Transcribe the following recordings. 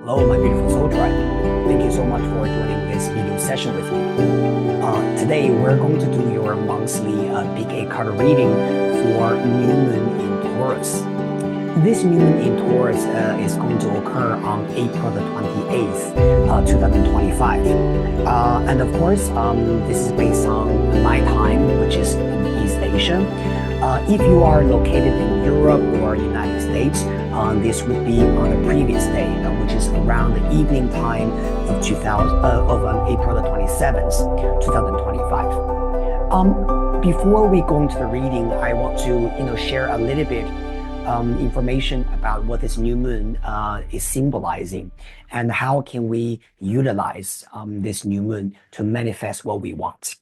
Hello, my beautiful soul tribe. Thank you so much for joining this video session with me. Today, we're going to do your monthly Big A card reading for new moon in Taurus. This new moon in Taurus is going to occur on April the 28th, 2025. And of course, this is based on my time, which is in East Asia. If you are located in Europe or United States, this would be on the previous day, which is around the evening time of April the 27th, 2025. Before we go into the reading, I want to share a little bit information about what this new moon is symbolizing and how can we utilize this new moon to manifest what we want.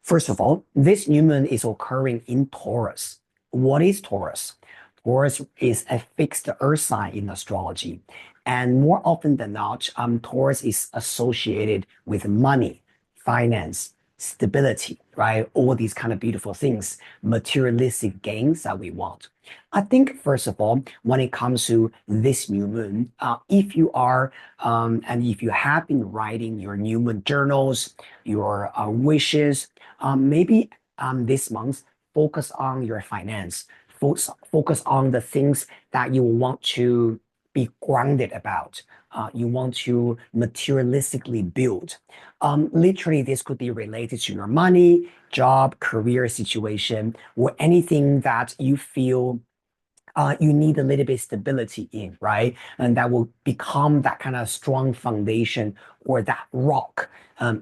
First of all, this new moon is occurring in Taurus. What is Taurus? Taurus is a fixed earth sign in astrology. And more often than not, Taurus is associated with money, finance, stability, right? All these kind of beautiful things, materialistic gains that we want. I think, first of all, when it comes to this new moon, if you are, and if you have been writing your new moon journals, your wishes, maybe this month, focus on your finance, focus on the things that you want to be grounded about. You want to materialistically build. Literally, this could be related to your money, job, career situation, or anything that you feel you need a little bit stability in, right? And that will become that kind of strong foundation or that rock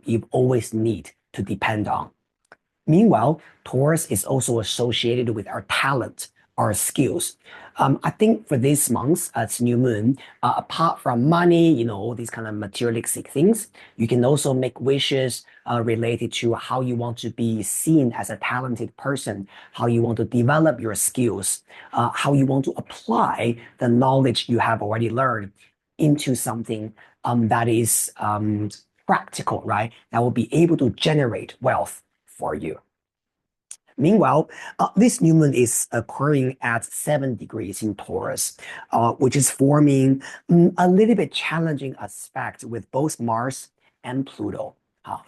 you always need to depend on. Meanwhile, Taurus is also associated with our talent, our skills. I think for this month, it's new moon, apart from money, all these kind of materialistic things, you can also make wishes related to how you want to be seen as a talented person, how you want to develop your skills, how you want to apply the knowledge you have already learned into something that is practical, right? That will be able to generate wealth for you. Meanwhile, this new moon is occurring at 7 degrees in Taurus, which is forming a little bit challenging aspect with both Mars and Pluto.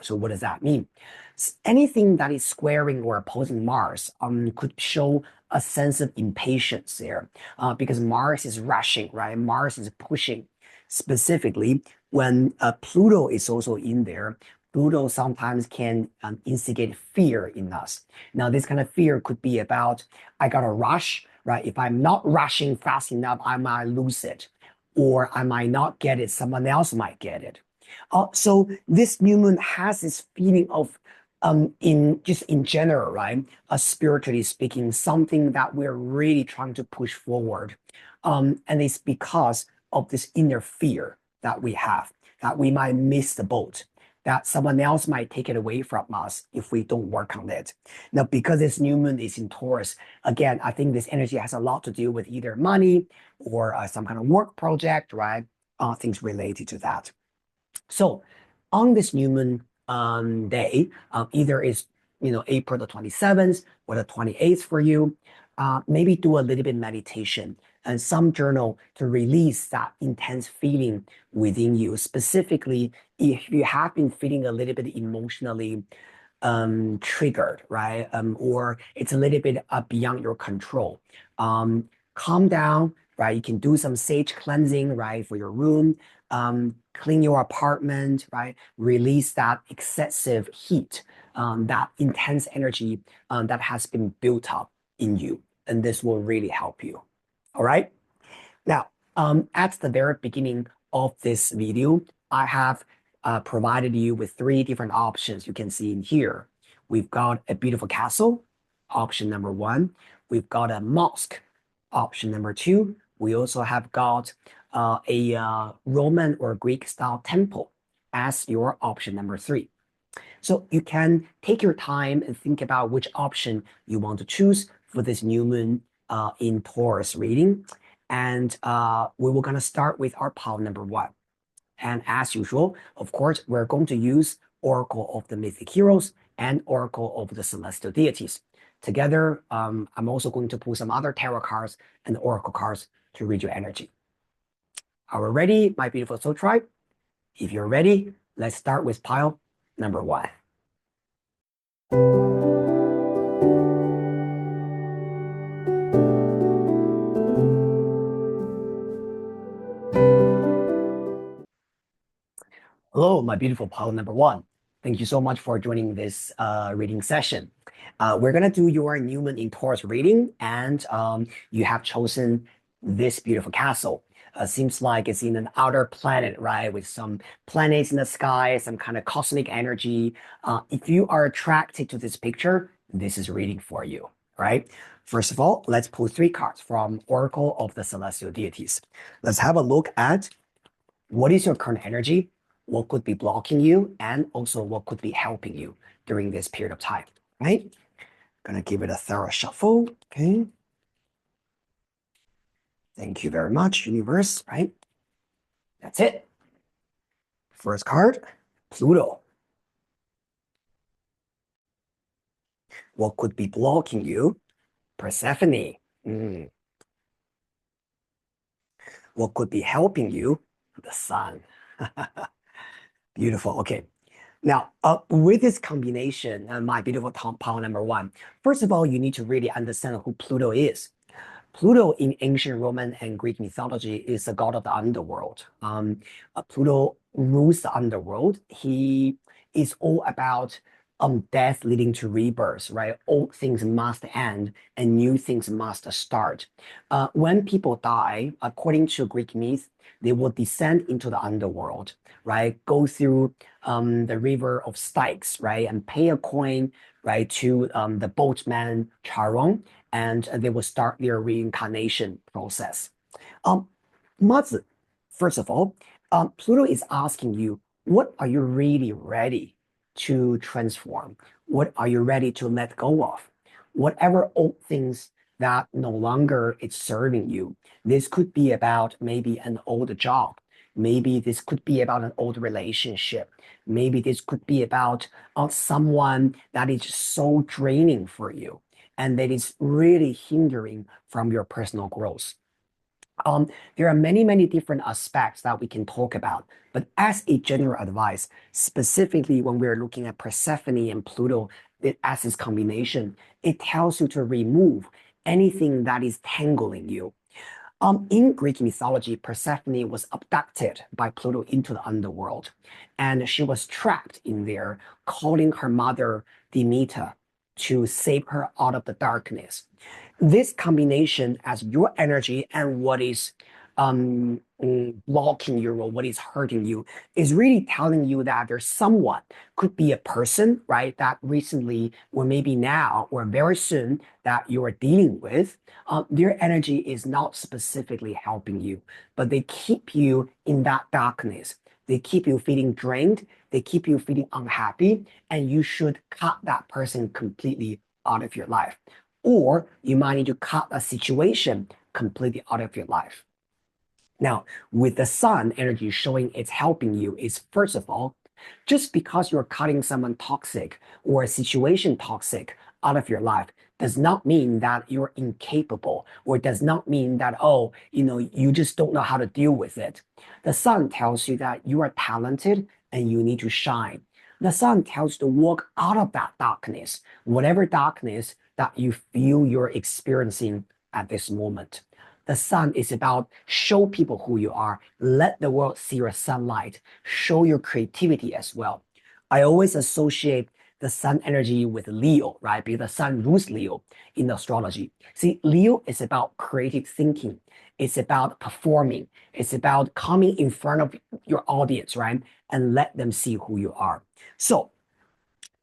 So what does that mean? Anything that is squaring or opposing Mars could show a sense of impatience there because Mars is rushing, right? Mars is pushing. Specifically, when Pluto is also in there, Pluto sometimes can instigate fear in us. Now, this kind of fear could be about, I gotta rush, right? If I'm not rushing fast enough, I might lose it, or I might not get it, someone else might get it. So this new moon has this feeling of, in general, right? Spiritually speaking, something that we're really trying to push forward. And it's because of this inner fear that we have, that we might miss the boat, that someone else might take it away from us if we don't work on it. Now, because this new moon is in Taurus, again, I think this energy has a lot to do with either money or some kind of work project, right? Things related to that. So on this new moon day, either is April the 27th or the 28th for you, maybe do a little bit meditation and some journal to release that intense feeling within you. Specifically, if you have been feeling a little bit emotionally triggered, right? Or it's a little bit beyond your control. Calm down, right? You can do some sage cleansing, right, for your room. Clean your apartment, right? Release that excessive heat, that intense energy that has been built up in you. And this will really help you. All right. Now, at the very beginning of this video, I have provided you with 3 different options you can see in here. We've got a beautiful castle, option number 1. We've got a mosque, option number 2. We also have got a Roman or Greek style temple as your option number 3. So you can take your time and think about which option you want to choose for this new moon in Taurus reading. And we were going to start with our pile number 1. And as usual, of course, we're going to use Oracle of the Mythic Heroes and Oracle of the Celestial Deities. Together, I'm also going to pull some other tarot cards and Oracle cards to read your energy. Are we ready, my beautiful soul tribe? If you're ready, let's start with pile number 1. Hello, my beautiful pile number 1. Thank you so much for joining this reading session. We're going to do your new moon in Taurus reading, and you have chosen this beautiful castle. Seems like it's in an outer planet, right? With some planets in the sky, some kind of cosmic energy. If you are attracted to this picture, this is a reading for you, right? First of all, let's pull 3 cards from Oracle of the Celestial Deities. Let's have a look at what is your current energy, what could be blocking you, and also what could be helping you during this period of time, right? Gonna give it a thorough shuffle, okay? Thank you very much, universe, right? That's it. First card, Pluto. What could be blocking you? Persephone. What could be helping you? The sun. Beautiful, okay. Now, with this combination, my beautiful pile number 1, first of all, you need to really understand who Pluto is. Pluto in ancient Roman and Greek mythology is the god of the underworld. Pluto rules the underworld. He is all about death leading to rebirth, right? Old things must end and new things must start. When people die, according to Greek myth, they will descend into the underworld, right? Go through the river of Styx, right? And pay a coin, right, to the boatman Charon, and they will start their reincarnation process. Um, Mazi, first of all, Pluto is asking you, what are you really ready to transform? What are you ready to let go of? Whatever old things that no longer is serving you. This could be about maybe an old job. Maybe this could be about an old relationship. Maybe this could be about someone that is so draining for you and that is really hindering from your personal growth. There are many, many different aspects that we can talk about, but as a general advice, specifically when we're looking at Persephone and Pluto as this combination, it tells you to remove anything that is tangling you. In Greek mythology, Persephone was abducted by Pluto into the underworld, and she was trapped in there, calling her mother Demeter to save her out of the darkness. This combination as your energy and what is blocking you or what is hurting you is really telling you that there's someone, could be a person, right, that recently or maybe now or very soon that you are dealing with. Their energy is not specifically helping you, but they keep you in that darkness. They keep you feeling drained. They keep you feeling unhappy, and you should cut that person completely out of your life. Or you might need to cut a situation completely out of your life. Now, with the sun energy showing it's helping you is first of all, just because you're cutting someone toxic or a situation toxic out of your life does not mean that you're incapable or does not mean that, oh, you just don't know how to deal with it. The sun tells you that you are talented and you need to shine. The sun tells you to walk out of that darkness, whatever darkness that you feel you're experiencing at this moment. The sun is about show people who you are, let the world see your sunlight, show your creativity as well. I always associate the sun energy with Leo, right? Because the sun rules Leo in astrology. See, Leo is about creative thinking. It's about performing. It's about coming in front of your audience, right? And let them see who you are. So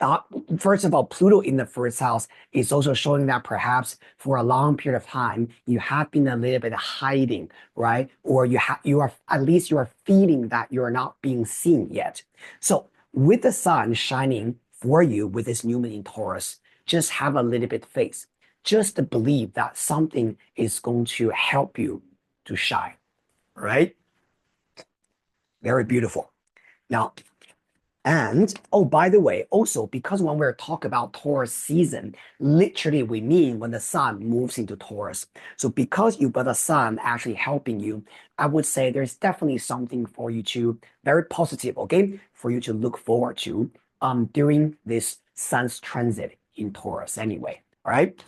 uh, first of all, Pluto in the first house is also showing that perhaps for a long period of time, you have been a little bit hiding, right? Or you are at least you are feeling that you're not being seen yet. So with the sun shining for you with this new moon in Taurus, just have a little bit faith. Just to believe that something is going to help you to shine, right? Very beautiful. Now, And oh, by the way, also because when we're talking about Taurus season, literally we mean when the sun moves into Taurus. So because you got the sun actually helping you, I would say there's definitely something for you to very positive, okay, for you to look forward to during this sun's transit in Taurus anyway. All right.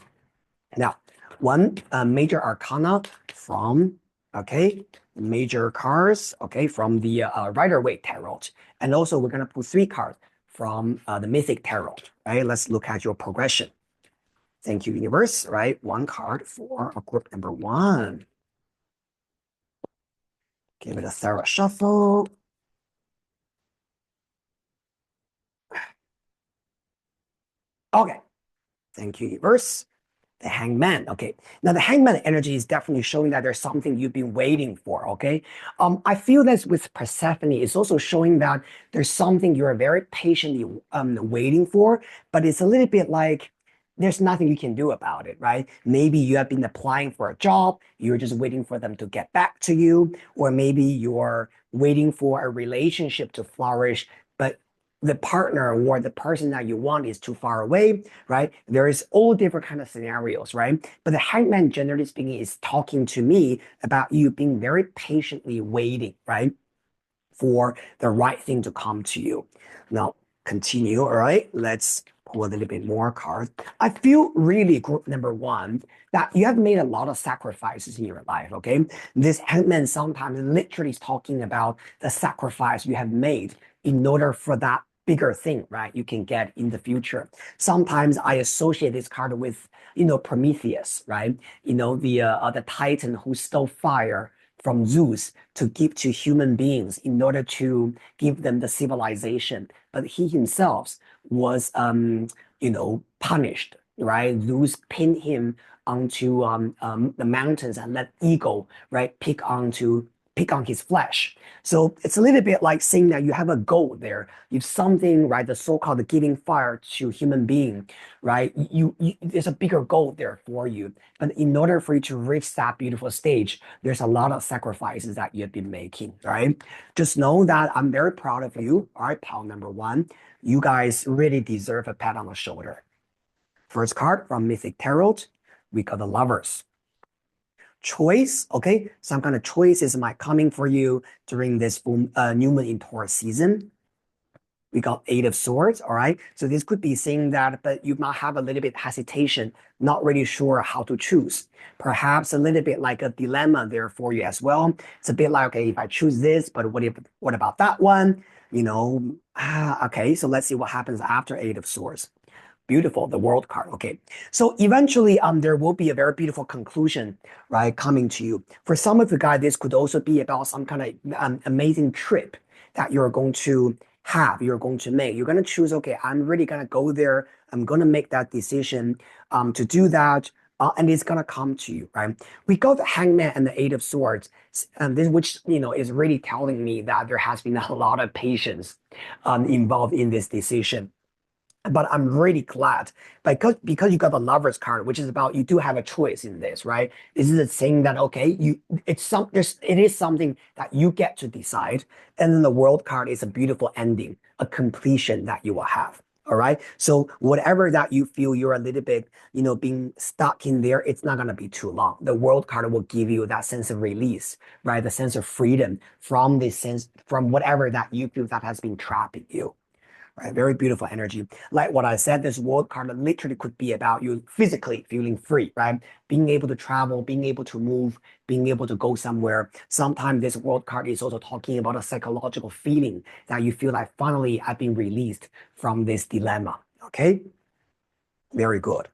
Now, one major arcana from okay major cards okay from the Rider-Waite tarot, and also we're gonna put three cards from the Mythic tarot. Right, let's look at your progression. Thank you, universe. Right, one card for group number one. Give it a thorough shuffle. Okay, thank you, universe. The hangman. Okay. Now the hangman energy is definitely showing that there's something you've been waiting for. Okay. I feel that with Persephone, it's also showing that there's something you're very patiently waiting for, but it's a little bit like there's nothing you can do about it, right? Maybe you have been applying for a job, you're just waiting for them to get back to you, or maybe you're waiting for a relationship to flourish, but the partner or the person that you want is too far away, right? There is all different kind of scenarios, right? But the hangman, generally speaking, is talking to me about you being very patiently waiting, right? For the right thing to come to you. Now, continue, all right? Let's pull a little bit more cards. I feel really group number one that you have made a lot of sacrifices in your life, okay? This hangman sometimes literally is talking about the sacrifice you have made in order for that bigger thing, right? You can get in the future. Sometimes I associate this card with, Prometheus, right? The Titan who stole fire from Zeus to give to human beings in order to give them the civilization. But he himself was, punished, right? Zeus pinned him onto the mountains and let eagle, right, pick on his flesh. So it's a little bit like saying that you have a goal there. If something, right, the so-called giving fire to human being, right, there's a bigger goal there for you. But in order for you to reach that beautiful stage, there's a lot of sacrifices that you've been making, right? Just know that I'm very proud of you. All right, pal number one. You guys really deserve a pat on the shoulder. First card from Mythic Tarot, we got the Lovers. Choice, okay? Some kind of choices might coming for you during this new moon in Taurus season. We got Eight of Swords, all right? So this could be saying that, but you might have a little bit hesitation, not really sure how to choose. Perhaps a little bit like a dilemma there for you as well. It's a bit like, okay, if I choose this, but what about that one? Okay, so let's see what happens after Eight of Swords. Beautiful, the world card. Okay. So eventually, there will be a very beautiful conclusion, right, coming to you. For some of you guys, this could also be about some kind of amazing trip that you're going to have, you're going to make. You're going to choose, okay, I'm really going to go there. I'm going to make that decision to do that. And it's going to come to you, right? We got the Hangman and the Eight of Swords, which, is really telling me that there has been a lot of patience involved in this decision. But I'm really glad because you got the Lovers card, which is about you do have a choice in this, right? This is a saying that okay, it is something that you get to decide, and then the World card is a beautiful ending, a completion that you will have. All right. So whatever that you feel you're a little bit, being stuck in there, it's not gonna be too long. The World card will give you that sense of release, right? The sense of freedom from whatever that you feel that has been trapping you. Right, very beautiful energy. Like what I said, this world card literally could be about you physically feeling free, right? Being able to travel, being able to move, being able to go somewhere. Sometimes this world card is also talking about a psychological feeling that you feel like finally I've been released from this dilemma. Okay, very good.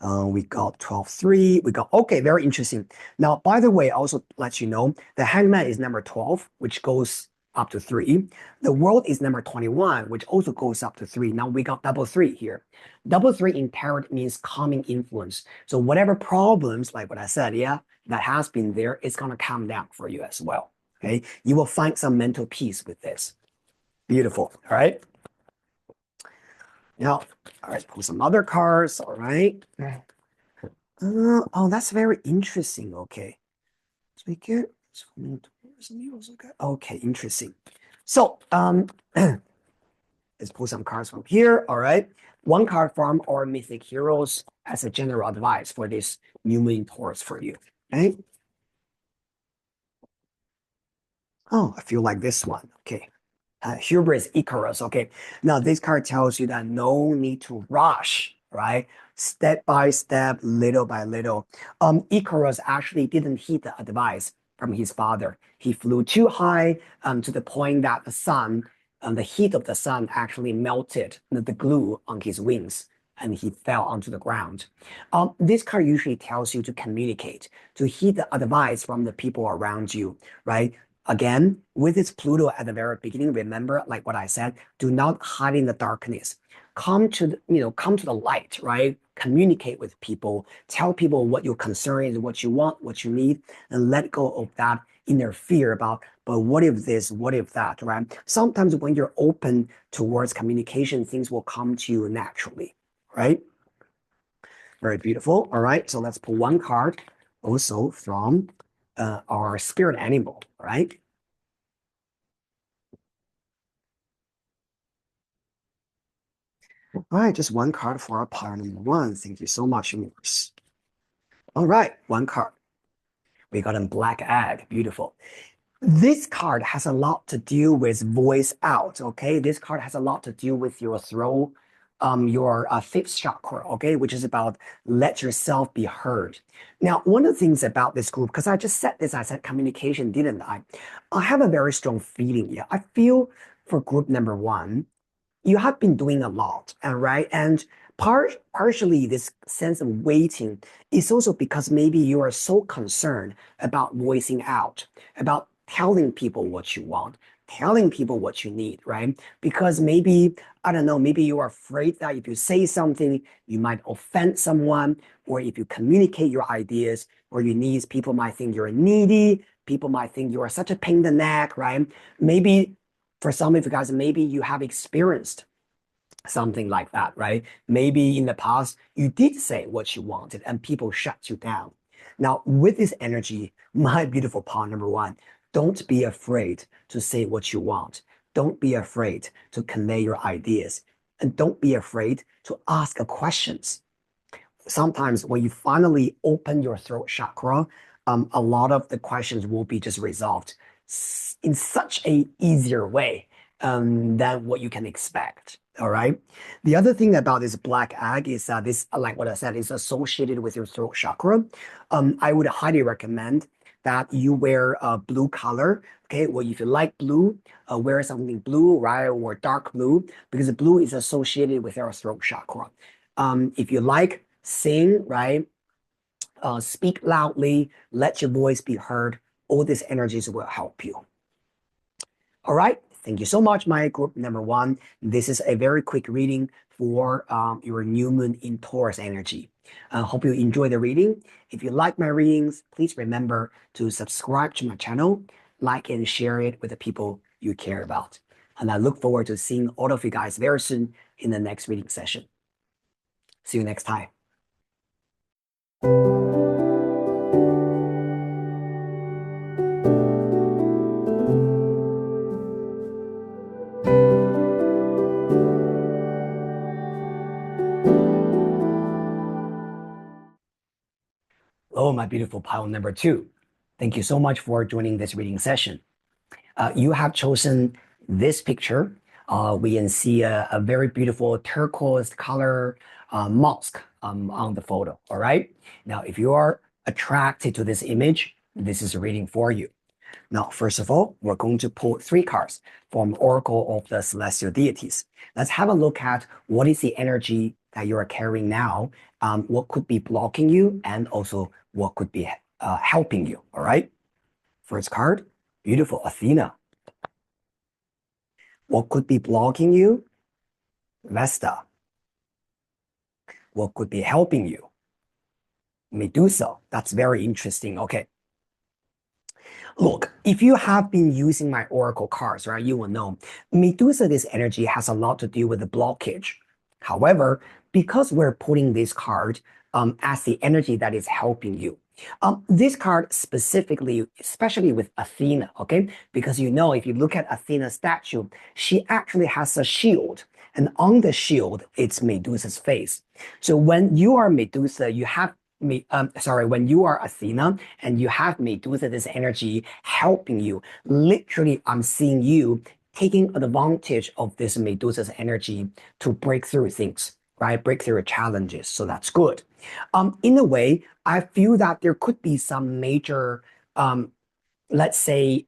We got 12-3. We got, okay, very interesting. Now, by the way, I also let you know the hangman is number 12, which goes up to 3. The world is number 21, which also goes up to 3. Now we got double 3 here. Double 3 in tarot means calming influence. So whatever problems, like what I said, yeah, that has been there, it's going to calm down for you as well. Okay. You will find some mental peace with this. Beautiful. All right. Now, all right, pull some other cards. All right. Oh, that's very interesting. Okay. Speaker. Okay, interesting. So, Let's pull some cards from here. All right. One card from our mythic heroes as a general advice for this new moon Taurus for you. Okay. Oh, I feel like this one. Okay. Hubris Icarus. Okay. Now, this card tells you that no need to rush, right? Step by step, little by little. Icarus actually didn't heed the advice from his father. He flew too high to the point that the heat of the sun actually melted the glue on his wings and he fell onto the ground. This card usually tells you to communicate, to heed the advice from the people around you, right? Again, with its Pluto at the very beginning, remember, like what I said, do not hide in the darkness. Come to come to the light, right? Communicate with people, tell people what your concern is, what you want, what you need, and let go of that inner fear about, but what if this, what if that, right? Sometimes when you're open towards communication, things will come to you naturally, right? Very beautiful. All right, so let's pull one card also from our spirit animal, right? All right, just one card for our pile number one. Thank you so much, universe. All right, one card. We got a black egg. Beautiful. This card has a lot to do with voice out. Okay, this card has a lot to do with your throat, your fifth chakra. Okay, which is about let yourself be heard. Now, one of the things about this group, because I just said this, I said communication, didn't I? I have a very strong feeling here. I feel for group number one you have been doing a lot, right? And partially this sense of waiting is also because maybe you are so concerned about voicing out, about telling people what you want, telling people what you need, right? Because maybe, I don't know, maybe you are afraid that if you say something, you might offend someone, or if you communicate your ideas or your needs, people might think you're needy, people might think you are such a pain in the neck, right? Maybe for some of you guys, maybe you have experienced something like that, right? Maybe in the past, you did say what you wanted and people shut you down. Now, with this energy, my beautiful part number one, don't be afraid to say what you want. Don't be afraid to convey your ideas. And don't be afraid to ask questions. Sometimes when you finally open your throat chakra, a lot of the questions will be just resolved in such a easier way than what you can expect. All right. The other thing about this black egg is that this, like what I said, is associated with your throat chakra. I would highly recommend that you wear a blue color. Okay. Well, if you like blue, wear something blue, right? Or dark blue, because the blue is associated with our throat chakra. If you like, sing, right? Speak loudly, let your voice be heard. All these energies will help you. All right. Thank you so much, my group number one. This is a very quick reading for your new moon in Taurus energy. I hope you enjoy the reading. If you like my readings, please remember to subscribe to my channel, like and share it with the people you care about. And I look forward to seeing all of you guys very soon in the next reading session. See you next time. Oh, my beautiful pile number two. Thank you so much for joining this reading session. You have chosen this picture. We can see a very beautiful turquoise color mosque on the photo. All right. Now, if you are attracted to this image, this is a reading for you. Now, first of all, we're going to pull three cards from Oracle of the Celestial Deities. Let's have a look at what is the energy that you are carrying now, what could be blocking you, and also what could be helping you. All right. First card, beautiful Athena. What could be blocking you? Vesta. What could be helping you? Medusa. That's very interesting. Okay. Look, if you have been using my oracle cards, right, you will know Medusa, this energy has a lot to do with the blockage. However, because we're putting this card as the energy that is helping you. This card specifically, especially with Athena, okay? Because if you look at Athena's statue, she actually has a shield. And on the shield, it's Medusa's face. So when you are Medusa, you have when you are Athena and you have Medusa, this energy helping you, literally, I'm seeing you taking advantage of this Medusa's energy to break through things, right? Break through challenges. So that's good. In a way, I feel that there could be some major, let's say,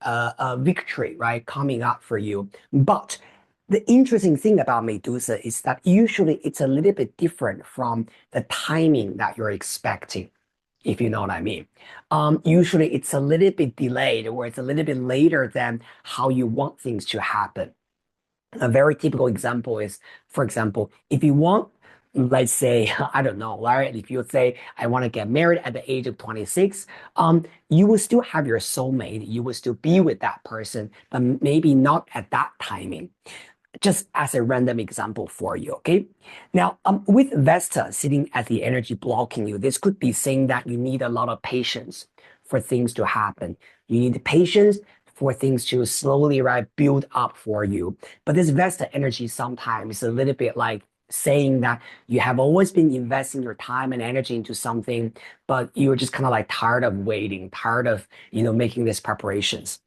victory, right, coming up for you. But the interesting thing about Medusa is that usually it's a little bit different from the timing that you're expecting, if you know what I mean. Usually it's a little bit delayed or it's a little bit later than how you want things to happen. A very typical example is, for example, if you want, let's say, I don't know, right? If you say, I want to get married at the age of 26, you will still have your soulmate. You will still be with that person, but maybe not at that timing. Just as a random example for you, okay? Now, with Vesta sitting at the energy blocking you, this could be saying that you need a lot of patience for things to happen. You need patience for things to slowly, right, build up for you. But this Vesta energy sometimes is a little bit like saying that you have always been investing your time and energy into something, but you're just kind of like tired of waiting, tired of, making these preparations.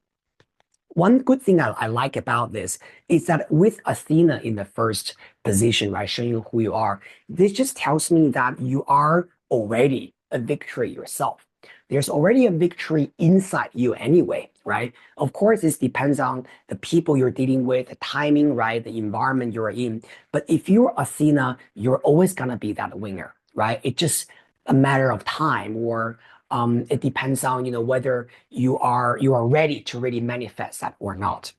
One good thing I like about this is that with Athena in the first position, right, showing you who you are, this just tells me that you are already a victory yourself. There's already a victory inside you anyway, right? Of course, this depends on the people you're dealing with, the timing, right, the environment you're in. But if you're Athena, you're always gonna be that winner, right? It's just a matter of time or it depends on whether you are ready to really manifest that or not.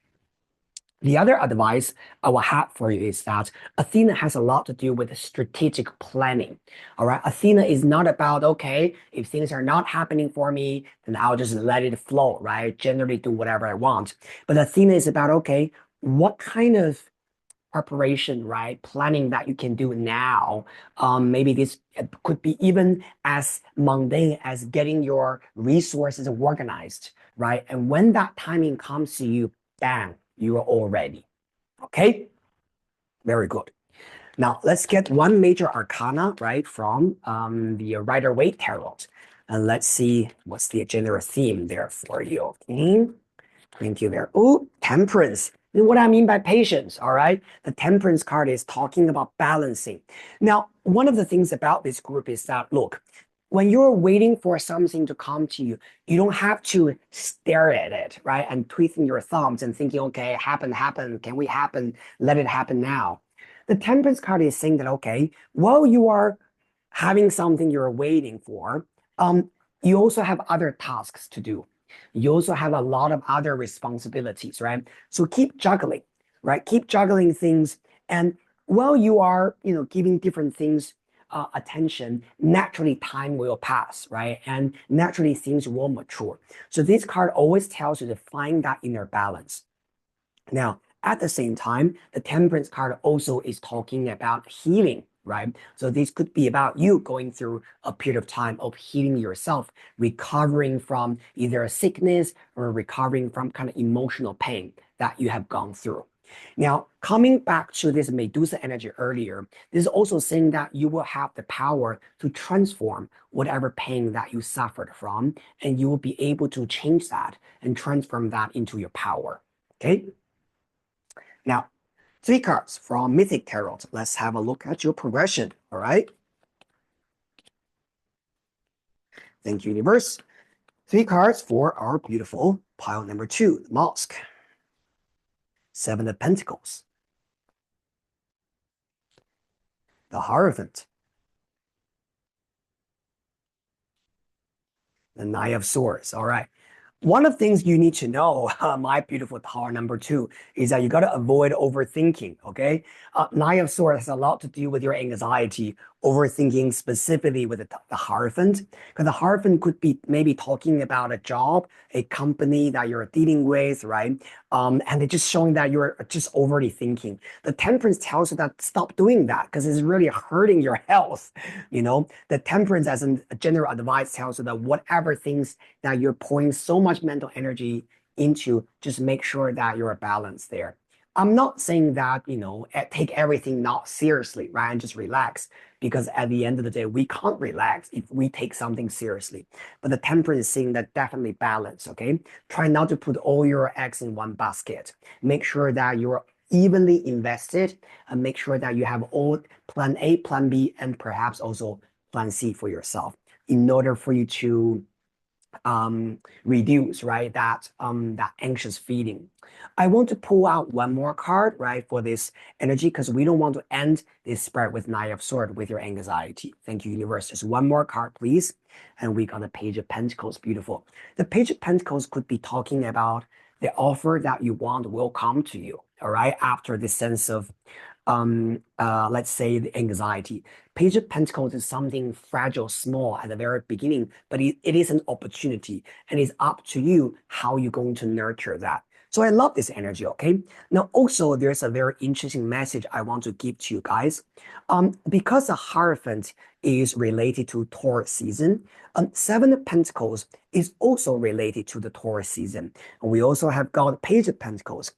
The other advice I will have for you is that Athena has a lot to do with strategic planning. All right. Athena is not about, okay, if things are not happening for me, then I'll just let it flow, right? Generally do whatever I want. But Athena is about, okay, what kind of preparation, right? Planning that you can do now. Maybe this could be even as mundane as getting your resources organized, right? And when that timing comes to you, bang, you are all ready. Okay, very good. Now let's get one major arcana, right, from the Rider-Waite Tarot. And let's see what's the general theme there for you. Okay. Thank you there. Oh, temperance. And what I mean by patience, all right? The temperance card is talking about balancing. Now, one of the things about this group is that, look, when you're waiting for something to come to you, you don't have to stare at it, right? And twisting your thumbs and thinking, okay, happen, can we happen? Let it happen now. The temperance card is saying that, okay, while you are having something you're waiting for, you also have other tasks to do. You also have a lot of other responsibilities, right? So keep juggling, right? Keep juggling things. And while you are, giving different things attention, naturally time will pass, right? And naturally things will mature. So this card always tells you to find that inner balance. Now, at the same time, the temperance card also is talking about healing, right? So this could be about you going through a period of time of healing yourself, recovering from either a sickness or recovering from kind of emotional pain that you have gone through. Now, coming back to this Medusa energy earlier, this is also saying that you will have the power to transform whatever pain that you suffered from, and you will be able to change that and transform that into your power. Okay. Now, 3 cards from Mythic Tarot. Let's have a look at your progression, all right? Thank you, universe. 3 cards for our beautiful pile number 2, the Mosk. 7 of Pentacles. The Hierophant. The Knight of Swords, all right. One of the things you need to know, my beautiful tower number 2, is that you got to avoid overthinking, okay? Knight of Swords has a lot to do with your anxiety overthinking specifically with the Hierophant, because the Hierophant could be maybe talking about a job, a company that you're dealing with, right? And they're just showing that you're just overly thinking. The Temperance tells you that stop doing that because it's really hurting your health. The Temperance, as a general advice, tells you that whatever things that you're pouring so much mental energy into, just make sure that you're balanced there. I'm not saying that, take everything not seriously, right? And just relax, because at the end of the day, we can't relax if we take something seriously. But the Temperance is saying that definitely balance, okay? Try not to put all your eggs in one basket. Make sure that you're evenly invested, and make sure that you have all plan A, plan B, and perhaps also plan C for yourself in order for you to reduce, right, that anxious feeling. I want to pull out one more card, right, for this energy, because we don't want to end this spread with Nine of Swords with your anxiety. Thank you, universe. Just one more card, please. And we got the Page of Pentacles. Beautiful. The Page of Pentacles could be talking about the offer that you want will come to you, all right, after this sense of let's say the anxiety. Page of Pentacles is something fragile, small at the very beginning, but it is an opportunity, and it's up to you how you're going to nurture that. So I love this energy, okay? Now, also, there's a very interesting message I want to give to you guys. Because the Hierophant is related to Taurus season, Seven of Pentacles is also related to the Taurus season. And we also have got Page of Pentacles.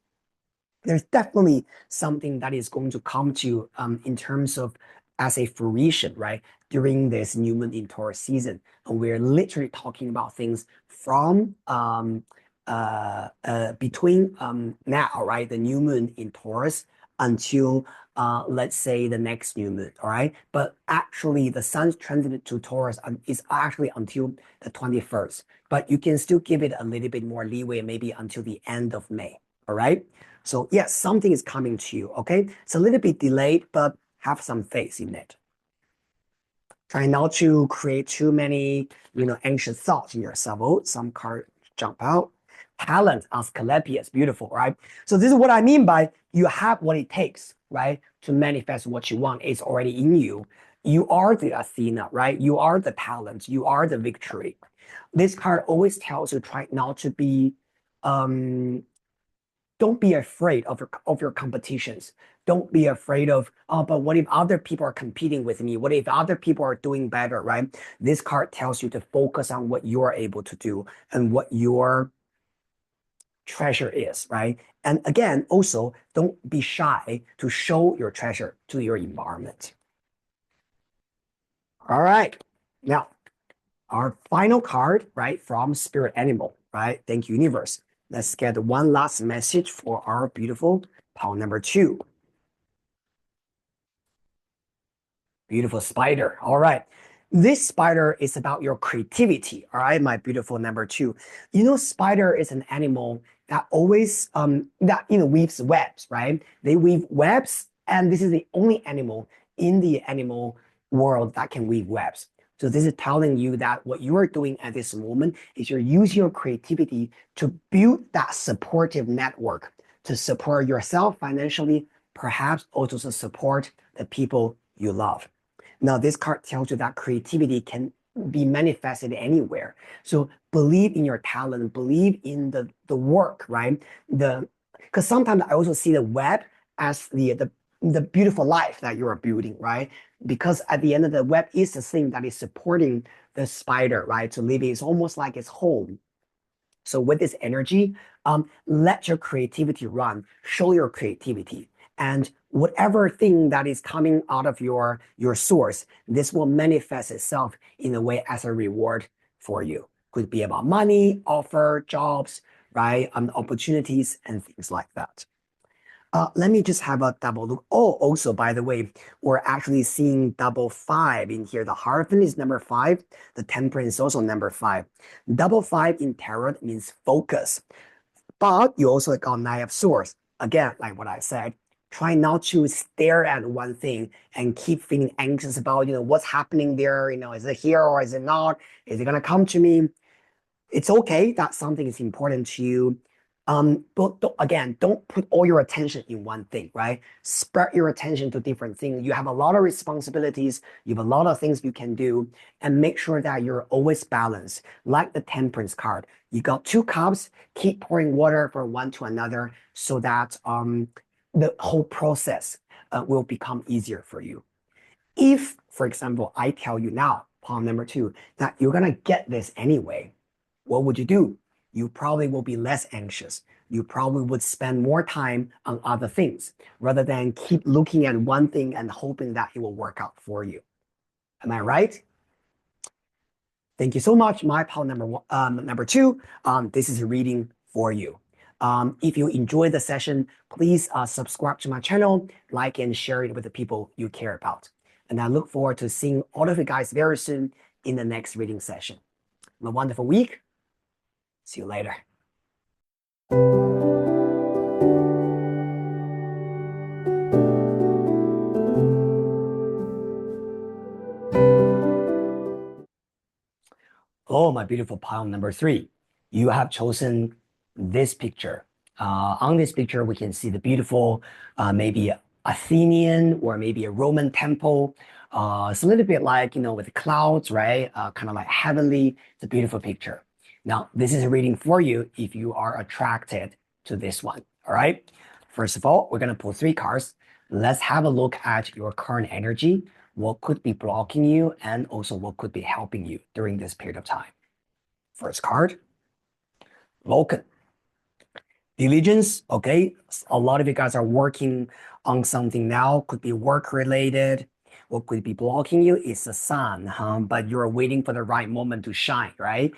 There's definitely something that is going to come to you in terms of as a fruition, right? During this new moon in Taurus season. And we're literally talking about things from between now, right? The new moon in Taurus until let's say the next new moon, all right? But actually the sun's transit to Taurus is actually until the 21st, but you can still give it a little bit more leeway, maybe until the end of May, all right? So yes, something is coming to you, okay? It's a little bit delayed, but have some faith in it. Try not to create too many, anxious thoughts in yourself. Oh, some card jump out. Talent, Asclepius, beautiful, right? So this is what I mean by you have what it takes, right? To manifest what you want. It's already in you. You are the Athena, right? You are the talent. You are the victory. This card always tells you try not to be don't be afraid of your competitions. Don't be afraid of, oh, but what if other people are competing with me? What if other people are doing better, right? This card tells you to focus on what you're able to do and what your treasure is, right? And again, also, don't be shy to show your treasure to your environment. All right. Now, our final card, right, from Spirit Animal, right? Thank you, universe. Let's get one last message for our beautiful pile number 2. Beautiful spider. All right. This spider is about your creativity. All right, my beautiful number 2. Spider is an animal that always weaves webs, right? They weave webs, and this is the only animal in the animal world that can weave webs. So this is telling you that what you are doing at this moment is you're using your creativity to build that supportive network to support yourself financially, perhaps also to support the people you love. Now, this card tells you that creativity can be manifested anywhere. So believe in your talent, believe in the work, right? Because sometimes I also see the web as the beautiful life that you are building, right? Because at the end of the web is the thing that is supporting the spider, right? To live, it's almost like it's home. So with this energy, let your creativity run, show your creativity. And whatever thing that is coming out of your source, this will manifest itself in a way as a reward for you. Could be about money, offer, jobs, right? Opportunities and things like that. Let me just have a double look. Oh, also, by the way, we're actually seeing double 5 in here. The Hierophant is number 5. The Temperance is also number 5. Double 5 in tarot means focus. But you also got Nine of Swords. Again, like what I said, try not to stare at one thing and keep feeling anxious about, what's happening there. Is it here or is it not? Is it going to come to me? It's okay that something is important to you. But again, don't put all your attention in one thing, right? Spread your attention to different things. You have a lot of responsibilities. You have a lot of things you can do, and make sure that you're always balanced. Like the Temperance card, you got two cups. Keep pouring water from one to another, so that the whole process will become easier for you. If, for example, I tell you now, palm number two, that you're gonna get this anyway, what would you do? You probably will be less anxious. You probably would spend more time on other things rather than keep looking at one thing and hoping that it will work out for you. Am I right? Thank you so much. My pal number two. This is a reading for you. If you enjoyed the session, please subscribe to my channel, like and share it with the people you care about. And I look forward to seeing all of you guys very soon in the next reading session. Have a wonderful week. See you later. Oh, my beautiful pile number three. You have chosen this picture. On this picture, we can see the beautiful, maybe Athenian or maybe a Roman temple. It's a little bit like, with clouds, right? Kind of like heavenly. It's a beautiful picture. Now, this is a reading for you if you are attracted to this one. All right. First of all, we're going to pull three cards. Let's have a look at your current energy, what could be blocking you, and also what could be helping you during this period of time. First card, Vulcan. Diligence, okay? A lot of you guys are working on something now, could be work related. What could be blocking you is the sun, but you're waiting for the right moment to shine, right?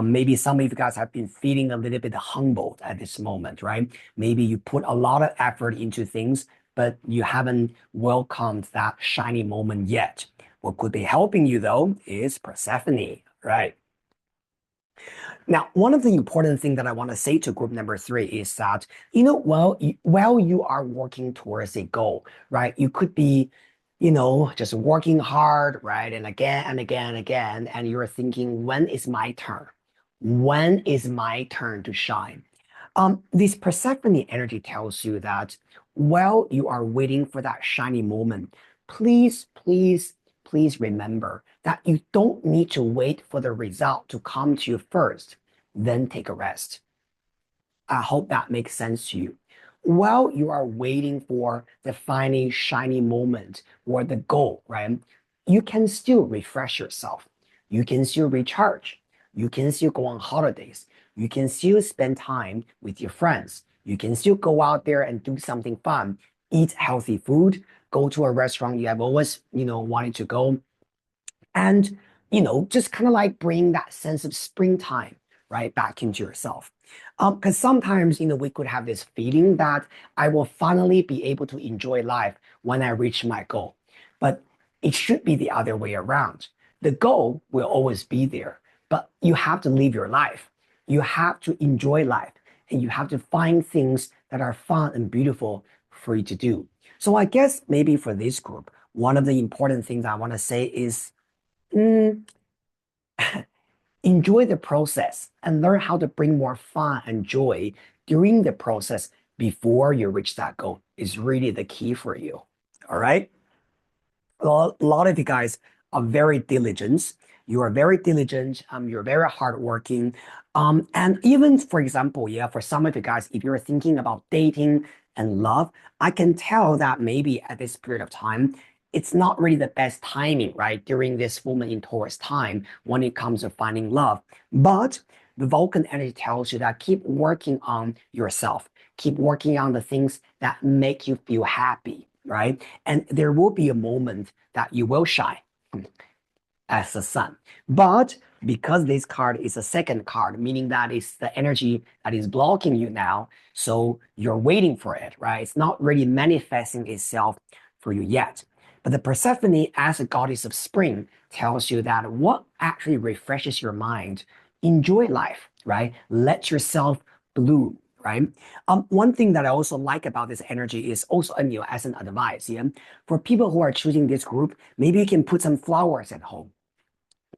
Maybe some of you guys have been feeling a little bit humbled at this moment, right? Maybe you put a lot of effort into things, but you haven't welcomed that shiny moment yet. What could be helping you though is Persephone, right? Now, one of the important things that I want to say to group number three is that, while you are working towards a goal, right, you could be, just working hard, right, and again and again and again, and you're thinking, when is my turn? When is my turn to shine? This Persephone energy tells you that while you are waiting for that shiny moment, please, please, please remember that you don't need to wait for the result to come to you first, then take a rest. I hope that makes sense to you. While you are waiting for the final shiny moment or the goal, right? You can still refresh yourself. You can still recharge. You can still go on holidays. You can still spend time with your friends. You can still go out there and do something fun, eat healthy food, go to a restaurant you have always, wanted to go, and just kind of like bring that sense of springtime right back into yourself. Because sometimes we could have this feeling that I will finally be able to enjoy life when I reach my goal, but it should be the other way around. The goal will always be there, but you have to live your life. You have to enjoy life, and you have to find things that are fun and beautiful for you to do. So I guess maybe for this group, one of the important things I want to say is Mm, enjoy the process and learn how to bring more fun and joy during the process before you reach that goal is really the key for you. All right. A lot of you guys are very diligent. You are very diligent. You're very hardworking. And even for example, yeah, for some of you guys, if you're thinking about dating and love, I can tell that maybe at this period of time, it's not really the best timing, right? During this woman in Taurus time when it comes to finding love. But the Vulcan energy tells you that keep working on yourself. Keep working on the things that make you feel happy, right? And there will be a moment that you will shine as the sun. But because this card is a second card, meaning that it's the energy that is blocking you now, so you're waiting for it, right? It's not really manifesting itself for you yet. But the Persephone, as a goddess of spring, tells you that what actually refreshes your mind, enjoy life, right? Let yourself bloom, right? One thing that I also like about this energy is also, as an advice, yeah, for people who are choosing this group, maybe you can put some flowers at home.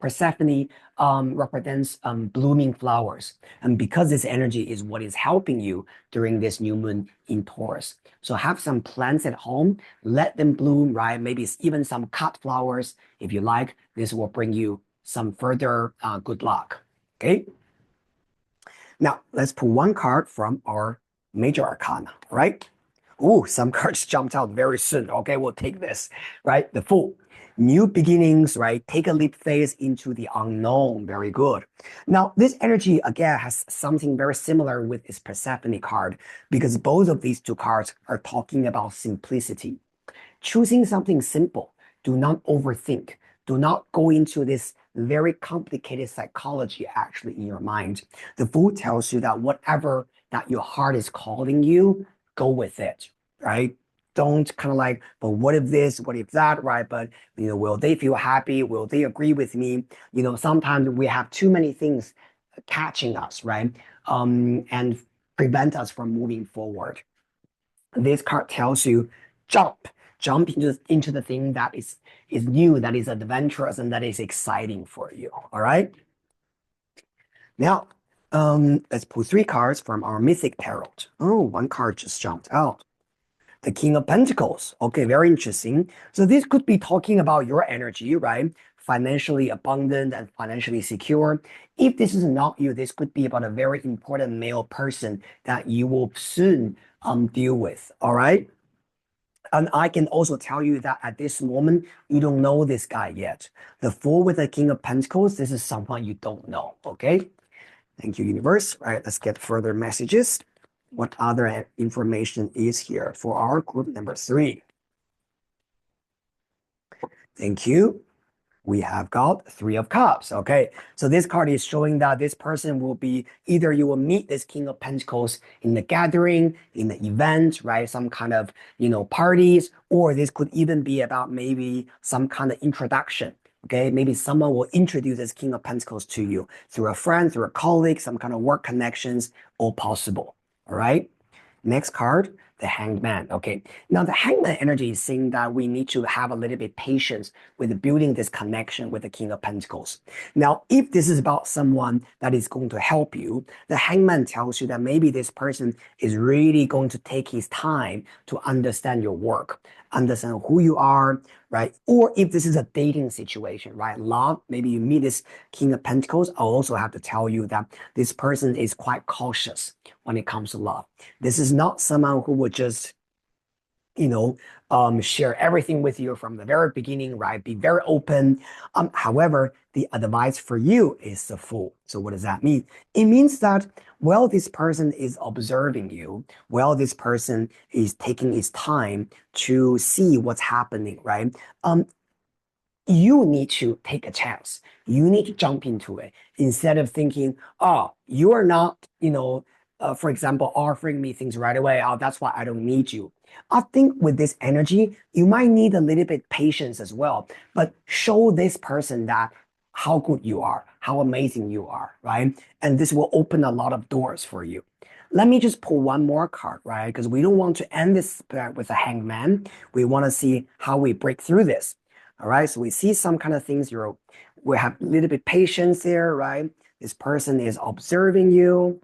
Persephone represents blooming flowers. And because this energy is what is helping you during this new moon in Taurus. So have some plants at home, let them bloom, right? Maybe even some cut flowers if you like. This will bring you some further good luck. Okay. Now let's pull one card from our major arcana, right? Ooh, some cards jumped out very soon. Okay, we'll take this, right? The Fool. New beginnings, right? Take a leap phase into the unknown. Very good. Now, this energy, again, has something very similar with this Persephone card because both of these two cards are talking about simplicity. Choosing something simple. Do not overthink. Do not go into this very complicated psychology actually in your mind. The Fool tells you that whatever that your heart is calling you, go with it, right? Don't kind of like, but what if this, what if that, right? But, will they feel happy? Will they agree with me? Sometimes we have too many things catching us, right? And prevent us from moving forward. This card tells you jump into the thing that is new, that is adventurous, and that is exciting for you. All right. Now, let's pull three cards from our Mythic Tarot. Oh, one card just jumped out. The King of Pentacles. Okay, very interesting. So this could be talking about your energy, right? Financially abundant and financially secure. If this is not you, this could be about a very important male person that you will soon deal with. All right. And I can also tell you that at this moment, you don't know this guy yet. The Fool with the King of Pentacles, this is someone you don't know. Okay. Thank you, universe. All right, let's get further messages. What other information is here for our group number 3? Thank you. We have got Three of Cups. Okay, so this card is showing that this person will be either you will meet this King of Pentacles in the gathering, in the event, right? Some kind of, parties, or this could even be about maybe some kind of introduction. Okay, maybe someone will introduce this King of Pentacles to you through a friend, through a colleague, some kind of work connections, all possible. All right. Next card, the Hanged Man. Okay, now the Hanged Man energy is saying that we need to have a little bit patience with building this connection with the King of Pentacles. Now, if this is about someone that is going to help you, the Hanged Man tells you that maybe this person is really going to take his time to understand your work, understand who you are, right? Or if this is a dating situation, right? Love, maybe you meet this King of Pentacles. I'll also have to tell you that this person is quite cautious when it comes to love. This is not someone who would just, share everything with you from the very beginning, right? Be very open. However, the advice for you is the Fool. So what does that mean? It means that, well, this person is observing you. Well, this person is taking his time to see what's happening, right? You need to take a chance. You need to jump into it instead of thinking, oh, you are not, for example, offering me things right away. Oh, that's why I don't need you. I think with this energy, you might need a little bit patience as well, but show this person that how good you are, how amazing you are, right? And this will open a lot of doors for you. Let me just pull one more card, right? Because we don't want to end this with a hanged man. We want to see how we break through this. All right, so we see some kind of things we have a little bit patience there, right? This person is observing you.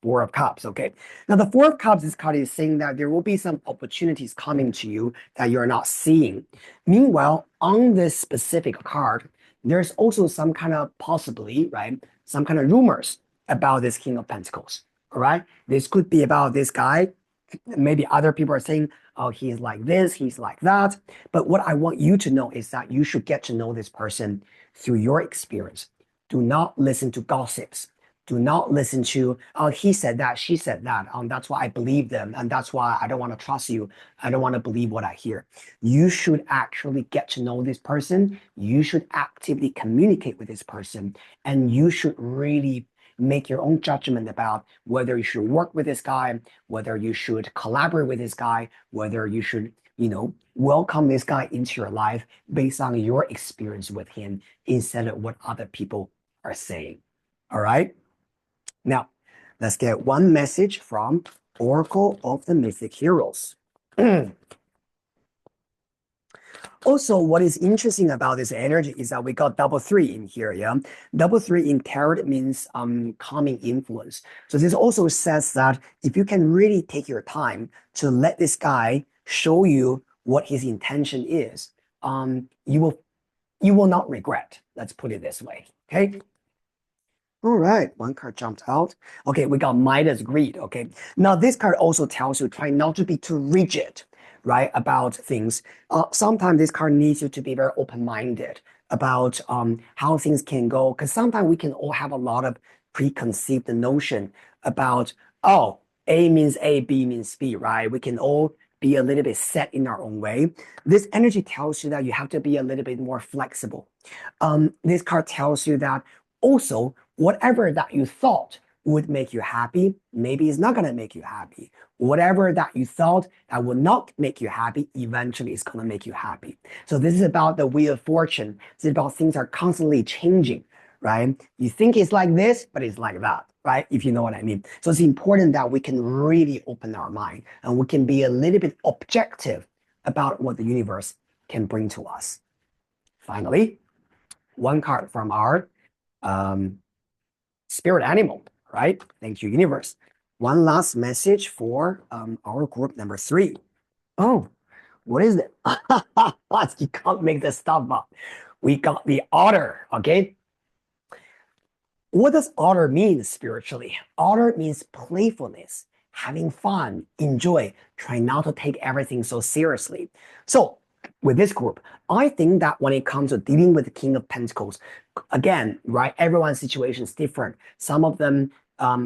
Four of Cups, okay. Now the Four of Cups, this card is saying that there will be some opportunities coming to you that you're not seeing. Meanwhile, on this specific card, there's also some kind of possibly, right, some kind of rumors about this King of Pentacles, all right? This could be about this guy. Maybe other people are saying, oh, he's like this, he's like that. But what I want you to know is that you should get to know this person through your experience. Do not listen to gossips. Do not listen to, oh, he said that, she said that. That's why I believe them. And that's why I don't want to trust you. I don't want to believe what I hear. You should actually get to know this person. You should actively communicate with this person. And you should really make your own judgment about whether you should work with this guy, whether you should collaborate with this guy, whether you should, welcome this guy into your life based on your experience with him instead of what other people are saying. All right. Now, let's get one message from Oracle of the Mythic Heroes. Also, what is interesting about this energy is that we got double three in here, yeah? Double three in tarot means calming influence. So this also says that if you can really take your time to let this guy show you what his intention is, you will not regret. Let's put it this way, okay? All right, one card jumped out. Okay, we got Midas Greed. Okay, now this card also tells you try not to be too rigid, right, about things. Sometimes this card needs you to be very open-minded about how things can go, because sometimes we can all have a lot of preconceived notion about, oh, A means A, B means B, right? We can all be a little bit set in our own way. This energy tells you that you have to be a little bit more flexible. This card tells you that also whatever that you thought would make you happy, maybe it's not going to make you happy. Whatever that you thought that would not make you happy, eventually it's going to make you happy. So this is about the wheel of fortune. This is about things are constantly changing, right? You think it's like this, but it's like that, right? If you know what I mean. So it's important that we can really open our mind and we can be a little bit objective about what the universe can bring to us. Finally, one card from our spirit animal, right? Thank you, universe. One last message for our group number 3. Oh, what is it? You can't make this stuff up. We got the otter, okay? What does otter mean spiritually? Otter means playfulness, having fun, enjoy, try not to take everything so seriously. So with this group, I think that when it comes to dealing with the King of Pentacles, again, right, everyone's situation is different. Some of them,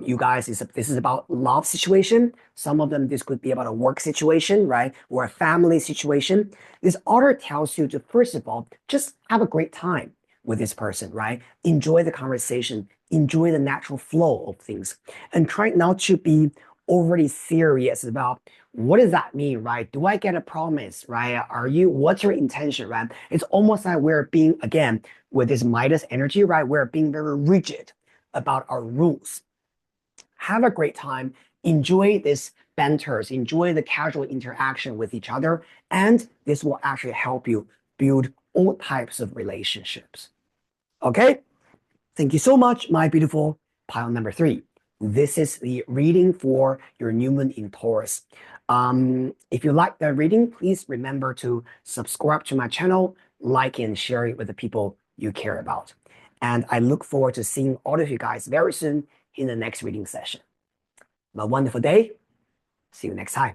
you guys, this is about love situation. Some of them, this could be about a work situation, right, or a family situation. This otter tells you to, first of all, just have a great time with this person, right? Enjoy the conversation, enjoy the natural flow of things, and try not to be overly serious about what does that mean, right? Do I get a promise, right? What's your intention, right? It's almost like we're being, again, with this Midas energy, right? We're being very rigid about our rules. Have a great time, enjoy this banters, enjoy the casual interaction with each other, and this will actually help you build all types of relationships. Okay? Thank you so much, my beautiful pile number 3. This is the reading for your new moon in Taurus. If you like the reading, please remember to subscribe to my channel, like and share it with the people you care about. And I look forward to seeing all of you guys very soon in the next reading session. Have a wonderful day. See you next time.